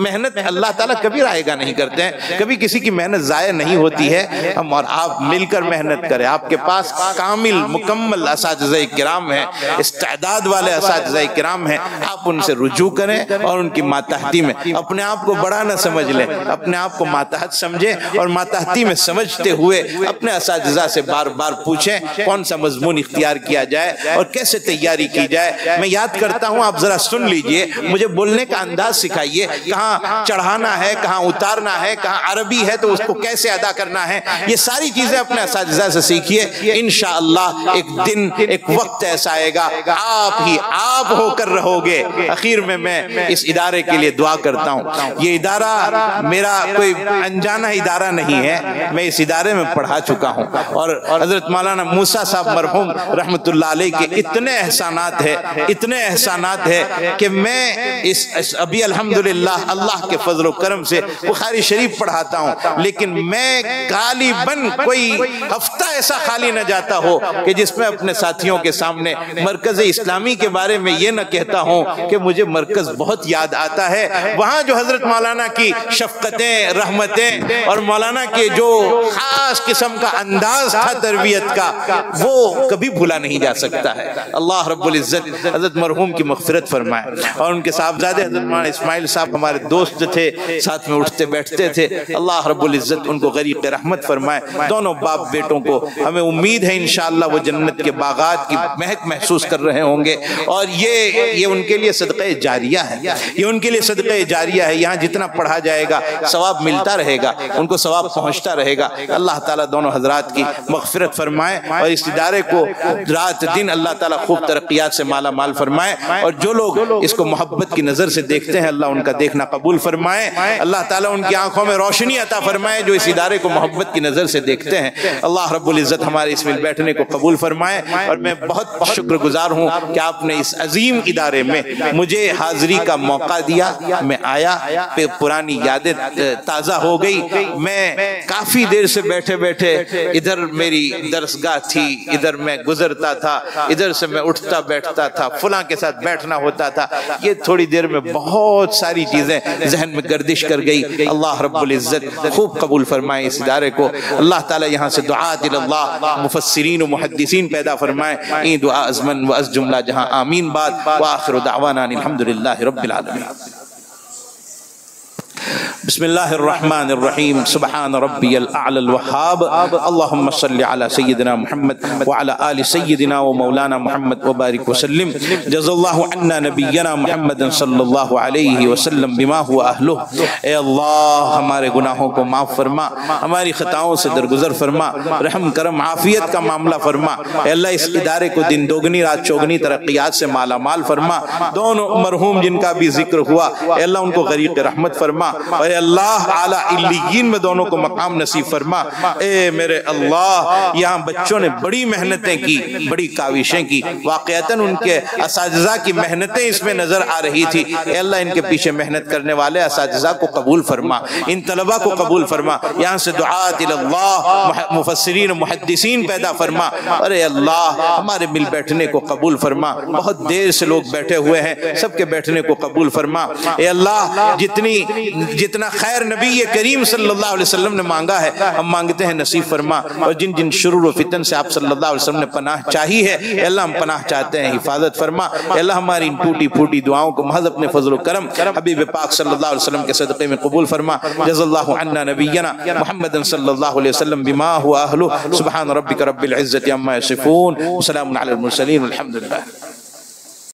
محنت اللہ تعالیٰ کبھی رائے گا نہیں کرتے ہیں، کبھی کسی کی محنت ضائع نہیں ہوتی ہے۔ ہم اور آپ مل کر محنت کریں۔ آپ کے پاس کامل مکمل اساتذہ کرام ہیں، استعداد والے اساتذہ کرام ہیں، آپ ان سے رجوع کریں اور ان کی ماتحتی میں اپنے آپ کو بڑا نہ سمجھ لیں، اپنے آپ کو ماتحت سمجھیں، اور ماتحتی میں سمجھتے ہوئے اپنے اساتذہ سے بار بار پوچھیں کون سا مضمون اختیار کیا جائے اور کیسے تیاری کی جائے۔ میں یاد کرتا ہوں، آپ ذرا سن لیجئے، مجھے بولنے کا انداز سکھائیے، کہاں کہاں چڑھانا ہے، کہاں اتارنا ہے، کہاں عربی ہے تو اس کو کیسے ادا کرنا ہے، یہ ساری چیزیں اپنے اساتذہ سے سیکھیے. انشاءاللہ ایک دن ایک وقت ایسا آئے گا آپ ہی آپ ہو کر رہو گے. اخیر میں اس ادارے کے لیے دعا کرتا ہوں. یہ ادارہ میرا کوئی انجانا ادارہ نہیں ہے، میں اس ادارے میں پڑھا چکا ہوں، اور حضرت مولانا موسیٰ صاحب مرحوم رحمت اللہ علیہ کے اتنے احسانات ہے کہ میں ابھی الحمدللہ اللہ کے فضل و کرم سے بخاری شریف پڑھاتا ہوں، لیکن میں غالباً کوئی ہفتہ ایسا خالی نہ جاتا ہو کہ جس میں اپنے ساتھیوں کے سامنے مرکز اسلامی کے بارے میں یہ نہ کہتا ہوں کہ مجھے مرکز بہت یاد آتا ہے. وہاں جو حضرت مولانا کی شفقتیں، رحمتیں اور مولانا کے جو خاص قسم کا انداز تھا تربیت کا، وہ کبھی بھولا نہیں جا سکتا ہے. اللہ رب العزت حضرت مرحوم کی مغفرت فرمائے، اور ان کے صاحبزادے حضرت مولانا اسماعیل صاحب ہمارے دوست تھے، ساتھ میں اٹھتے بیٹھتے تھے. اللہ رب العزت ان کو غریق رحمت فرمائے. دونوں باپ بیٹوں کو ہمیں امید ہے انشاءاللہ وہ جنت کے باغات کی مہک محسوس کر رہے ہوں گے، اور یہ ان کے لیے صدقہ جاریہ ہے. یہ ان کے لیے صدقہ جاریہ ہے. یہاں جتنا پڑھا جائے گا ثواب ملتا رہے گا، ان کو ثواب پہنچتا رہے گا. اللہ تعالیٰ دونوں حضرات کی مغفرت فرمائے، اور اس ادارے کو رات دن اللہ تعالیٰ خوب ترقیات سے مالا مال فرمائے. اور جو لوگ اس کو محبت کی نظر سے دیکھتے ہیں اللہ ان کا دیکھنا قبول فرمائے. اللہ تعالیٰ ان کی آنکھوں میں روشنی عطا فرمائے جو اس ادارے کو محبت کی نظر سے دیکھتے ہیں. اللہ رب العزت ہمارے اس میں بیٹھنے کو قبول فرمائے. اور میں بہت شکر گزار ہوں کہ آپ نے اس عظیم ادارے میں مجھے حاضری کا موقع دیا. میں آیا، پرانی یادیں تازہ ہو گئی. میں کافی دیر سے بیٹھے بیٹھے ادھر میری درسگاہ تھی، ادھر میں گزرتا تھا، ادھر سے میں اٹھتا بیٹھتا تھا، فلاں کے ساتھ بیٹھنا ہوتا تھا. یہ تھوڑی دیر میں بہت ساری چیزیں ذہن میں گردش کر گئی. اللہ رب العزت خوب قبول فرمائے اس ادارے کو. اللہ تعالی یہاں سے دعات اللہ مفسرین و محدثین پیدا فرمائے. این دعا ازمن و از جملہ جہاں آمین بعد. وآخر دعوانا الحمدللہ رب العالمین. بسم اللہ الرحمن الرحیم. سبحان ربی الاعلی الوہاب. اللہم صلی علی سیدنا محمد وعلی آل سیدنا و مولانا محمد وبارک وسلم. جزا اللہ عنا نبینا محمد صلی اللہ علیہ وسلم بما هو اہلہ. اے اللہ ہمارے گناہوں کو معاف فرما، ہماری خطاؤں سے درگزر فرما، رحم کرم عافیت کا معاملہ فرما. اے اللہ اس ادارے کو دن دوگنی رات چوگنی ترقیات سے مالا مال فرما. دونوں مرحوم جن کا بھی ذکر ہوا اے اللہ ان کو غریق رحمت فرما، اور اے اللہ اعلیٰ علیین میں دونوں کو مقام نصیب فرما. اے میرے اللہ یہاں بچوں نے بڑی محنتیں کی، بڑی کاوشیں کی، واقعتاً ان کے اساتذہ کی محنتیں اس میں نظر آ رہی تھی. اے اللہ ان کے پیچھے محنت کرنے والے اساتذہ کو قبول فرما، ان طلبہ کو قبول فرما. یہاں سے دعات اللہ مفسرین و محدثین پیدا فرما. اور اے اللہ ہمارے مل بیٹھنے کو قبول فرما. بہت دیر سے لوگ بیٹھے ہوئے ہیں، سب کے بیٹھنے کو قبول فرما. اے اللہ جتنا خیر نبی کریم صلی اللہ علیہ وسلم نے مانگا ہے ہم مانگتے ہیں نصیب فرما. اور جن جن شرور و فتن سے آپ صلی اللہ علیہ وسلم نے پناہ چاہی ہے اے اللہ ہم پناہ چاہتے ہیں، حفاظت فرما. اے اللہ ہماری ان ٹوٹی پھوٹی دعاؤں کو محض اپنے فضل و کرم حبیب پاک صلی اللہ علیہ وسلم کے صدقے میں قبول فرما. جزا اللہ عنا نبینا محمد صلی اللہ علیہ وسلم بما هو اہلہ. سبحان ربک رب العزت عما یصفون، وسلام علی المرسلین، الحمدللہ.